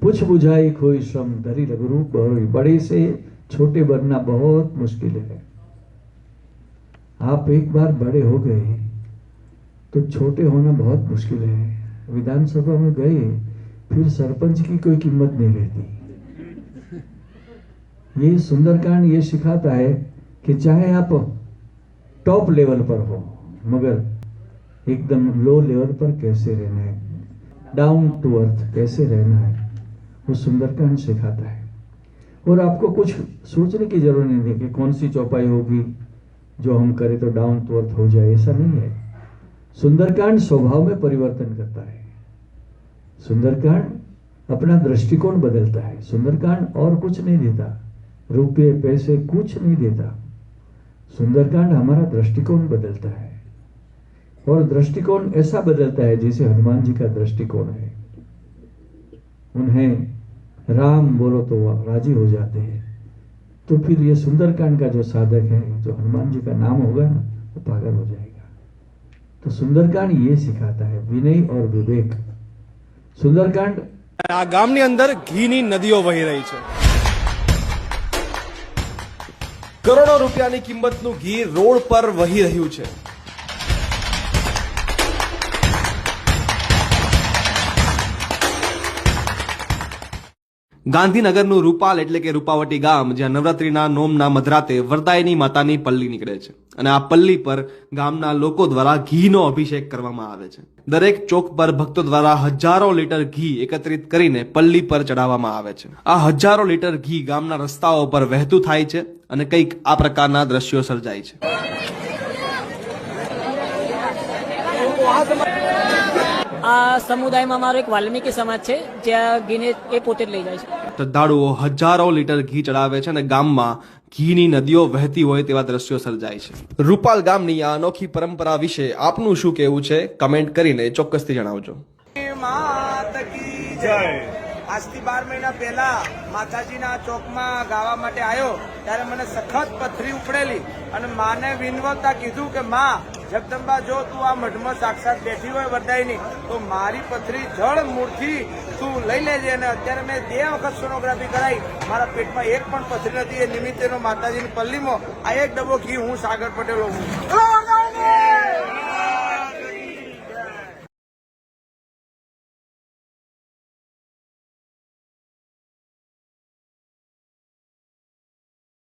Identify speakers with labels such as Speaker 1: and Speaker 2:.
Speaker 1: पूछ बुझाई खोई श्रम धरी लघुरूप बहोई। बड़े से छोटे बनना बहुत मुश्किल है। आप एक बार बड़े हो गए तो छोटे होना बहुत मुश्किल है। विधानसभा में गए फिर सरपंच की कोई कीमत नहीं रहती। ये सुंदरकांड ये सिखाता है कि चाहे आप टॉप लेवल पर हो मगर एकदम लो लेवल पर कैसे रहना है, डाउन टू अर्थ कैसे रहना है, वो सुंदरकांड सिखाता है। और आपको कुछ सोचने की जरूरत नहीं है कि कौन सी चौपाई होगी जो हम करें तो डाउन टू अर्थ हो जाए, ऐसा नहीं है। सुंदरकांड स्वभाव में परिवर्तन करता है। सुंदरकांड अपना दृष्टिकोण बदलता है। सुंदरकांड और कुछ नहीं देता, रुपये पैसे कुछ नहीं देता। सुंदरकांड हमारा दृष्टिकोण बदलता है और दृष्टिकोण ऐसा बदलता है जैसे हनुमान जी का दृष्टिकोण है। उन्हें राम बोलो तो राजी हो जाते हैं। तो फिर ये सुंदरकांड का जो साधक है, जो हनुमान जी का नाम होगा ना, वो पागल हो जाएगा। तो सुंदरकांड ये सिखाता है विनय और विवेक। सुंदरकांड
Speaker 2: આ ગામની અંદર ઘીની નદીઓ વહી રહી છે। કરોડો રૂપિયાની કિંમતનું ઘી રોડ પર વહી રહ્યું છે। ગાંધીનગરનું રૂપાલ એટલે કે રૂપાવટી ગામ, જ્યાં નવરાત્રીના નોમના મધરાતે વરદાયની માતાની પલ્લી નીકળે છે અને આ પલ્લી પર ગામના લોકો દ્વારા ઘીનો અભિષેક કરવામાં આવે છે। દરેક ચોક પર ભક્તો દ્વારા હજારો લીટર ઘી એકત્રિત કરીને પલ્લી પર ચડાવવામાં આવે છે। આ હજારો લીટર ઘી ગામના રસ્તાઓ પર વહેતું થાય છે અને કંઈક આ પ્રકારના દ્રશ્યો સર્જાય છે।
Speaker 3: આ સમુદાયમાં મારો એક વાલ્મીકી સમાજ છે, જ્યાં ઘીને એ પોતે જ લઈ જાય છે।
Speaker 2: શ્રદ્ધાળુઓ હજારો લીટર ઘી ચડાવે છે અને ગામમાં ઘીની નદીઓ વહેતી હોય તેવા દ્રશ્યો સર્જાય છે। રૂપાલ ગામની આ અનોખી પરંપરા વિશે આપનું શું કહેવું છે, કમેન્ટ કરીને ચોક્કસથી જણાવજો।
Speaker 4: આજથી 12 મહિના પહેલા માતાજીના ચોકમાં ગાવા માટે આવ્યો ત્યારે મને સખત પથરી ઉપડેલી અને માને વિનવતા કીધું કે માં જગદંબા, જો તું આ મઢમાં સાક્ષાત બેઠી હોય વરદાયની તો મારી પથરી જળ મૂળથી તું લઈ લેજે। અને અત્યારે મેં 2 વખત સોનોગ્રાફી કરાઈ, મારા પેટમાં એક પણ પથરી નથી। એ નિમિત્તેનો માતાજીની પલ્લીમાં આ એક ડબ્બો ઘી હું સાગર પટેલ હું